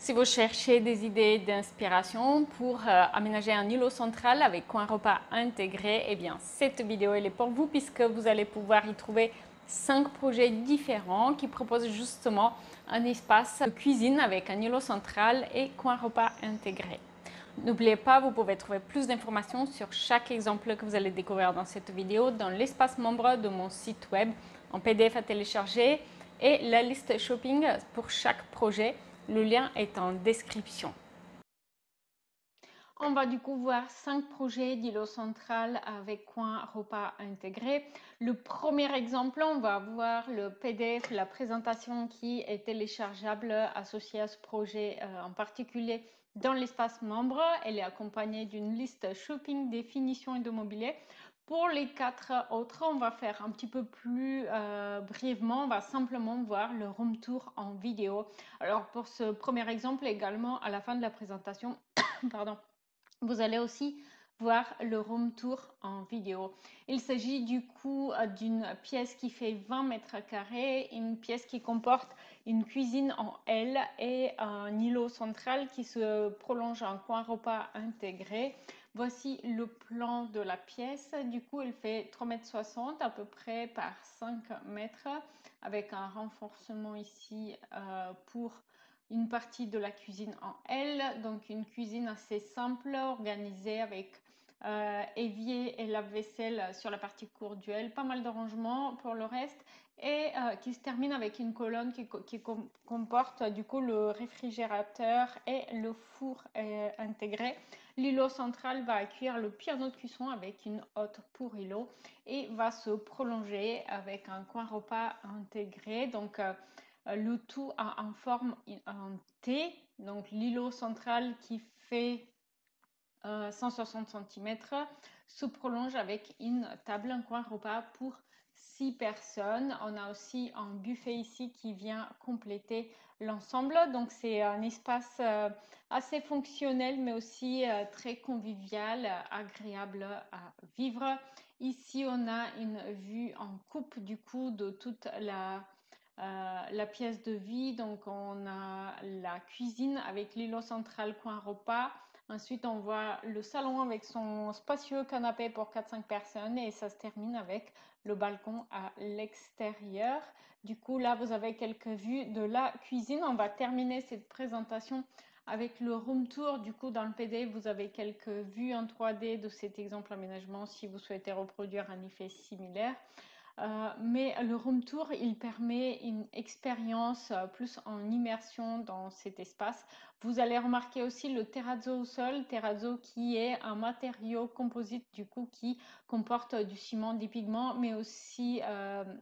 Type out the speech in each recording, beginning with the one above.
Si vous cherchez des idées d'inspiration pour aménager un îlot central avec coin repas intégré, eh bien cette vidéo elle est pour vous puisque vous allez pouvoir y trouver 5 projets différents qui proposent justement un espace de cuisine avec un îlot central et coin repas intégré. N'oubliez pas, vous pouvez trouver plus d'informations sur chaque exemple que vous allez découvrir dans cette vidéo dans l'espace membre de mon site web en PDF à télécharger et la liste shopping pour chaque projet. Le lien est en description. On va du coup voir 5 projets d'îlot central avec coin repas intégré. Le premier exemple, on va voir le PDF, la présentation qui est téléchargeable associée à ce projet en particulier dans l'espace membre. Elle est accompagnée d'une liste shopping, définition et de mobilier. Pour les 4 autres, on va faire un petit peu plus brièvement, on va simplement voir le room tour en vidéo. Alors pour ce premier exemple également, à la fin de la présentation, pardon, vous allez aussi voir le room tour en vidéo. Il s'agit du coup d'une pièce qui fait 20 mètres carrés, une pièce qui comporte une cuisine en L et un îlot central qui se prolonge en coin repas intégré. Voici le plan de la pièce. Du coup, elle fait 3,60 m à peu près par 5 mètres avec un renforcement ici pour une partie de la cuisine en L, donc une cuisine assez simple, organisée avec évier et lave-vaisselle sur la partie courduelle, pas mal de rangements pour le reste, et qui se termine avec une colonne qui comporte du coup le réfrigérateur et le four intégré. L'îlot central va accueillir le piano de cuisson avec une hotte pour îlot et va se prolonger avec un coin repas intégré. Donc le tout en forme en T, donc l'îlot central qui fait 160 cm se prolonge avec une table, un coin repas pour 6 personnes. On a aussi un buffet ici qui vient compléter l'ensemble. Donc c'est un espace assez fonctionnel mais aussi très convivial, agréable à vivre. Ici on a une vue en coupe du coup de toute la pièce de vie. Donc on a la cuisine avec l'îlot central coin repas. Ensuite, on voit le salon avec son spacieux canapé pour 4-5 personnes et ça se termine avec le balcon à l'extérieur. Du coup, là, vous avez quelques vues de la cuisine. On va terminer cette présentation avec le room tour. Du coup, dans le PDF, vous avez quelques vues en 3D de cet exemple aménagement si vous souhaitez reproduire un effet similaire. Mais le room tour, il permet une expérience plus en immersion dans cet espace. Vous allez remarquer aussi le terrazzo au sol, terrazzo qui est un matériau composite du coup qui comporte du ciment, des pigments, mais aussi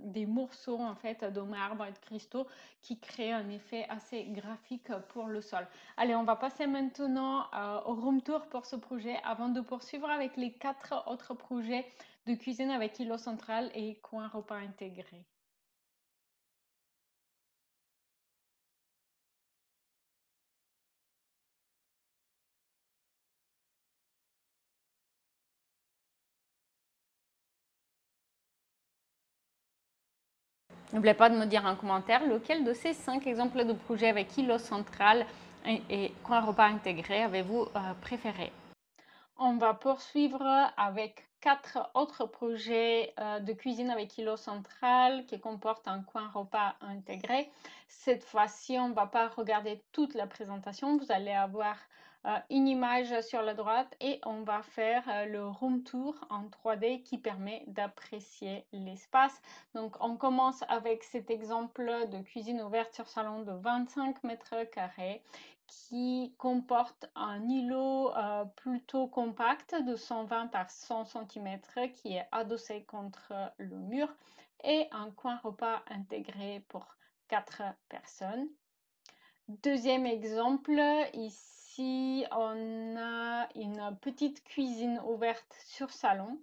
des morceaux en fait de marbre et de cristaux qui créent un effet assez graphique pour le sol. Allez, on va passer maintenant au room tour pour ce projet avant de poursuivre avec les 4 autres projets de cuisine avec îlot central et coin repas intégré. N'oubliez pas de me dire en commentaire lequel de ces 5 exemples de projets avec îlot central et coin repas intégré avez-vous préféré. On va poursuivre avec 4 autres projets de cuisine avec îlot central qui comportent un coin repas intégré. Cette fois-ci, on ne va pas regarder toute la présentation. Vous allez avoir une image sur la droite et on va faire le room tour en 3D qui permet d'apprécier l'espace. Donc, on commence avec cet exemple de cuisine ouverte sur salon de 25 mètres carrés qui comporte un îlot plutôt compact de 120 par 100 cm qui est adossé contre le mur et un coin repas intégré pour 4 personnes. Deuxième exemple, ici on a une petite cuisine ouverte sur salon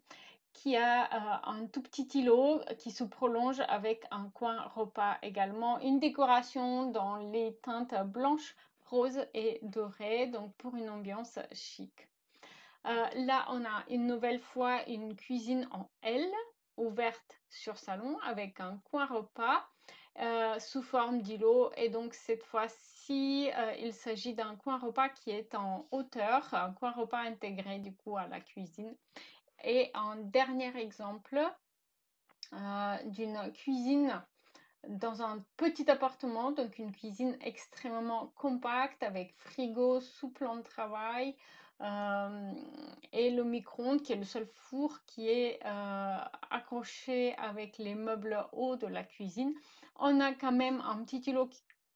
qui a un tout petit îlot qui se prolonge avec un coin repas également, une décoration dans les teintes blanches, rose et doré, donc pour une ambiance chic. Là, on a une nouvelle fois une cuisine en L, ouverte sur salon, avec un coin repas sous forme d'îlot. Et donc cette fois-ci, il s'agit d'un coin repas qui est en hauteur, un coin repas intégré du coup à la cuisine. Et un dernier exemple d'une cuisine dans un petit appartement, donc une cuisine extrêmement compacte avec frigo sous plan de travail et le micro-ondes qui est le seul four qui est accroché avec les meubles hauts de la cuisine. On a quand même un petit îlot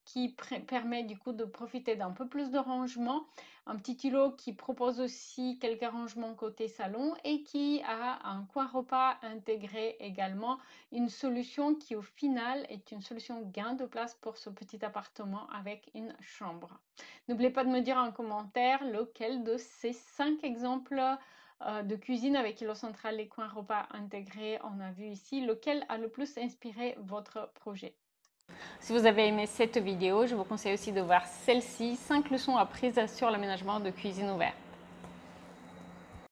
qui permet du coup de profiter d'un peu plus de rangement, un petit îlot qui propose aussi quelques rangements côté salon et qui a un coin repas intégré également, une solution qui au final est une solution gain de place pour ce petit appartement avec une chambre. N'oubliez pas de me dire en commentaire lequel de ces 5 exemples de cuisine avec îlot central et coin repas intégrés on a vu ici, lequel a le plus inspiré votre projet. Si vous avez aimé cette vidéo, je vous conseille aussi de voir celle-ci, 5 leçons apprises sur l'aménagement de cuisine ouverte.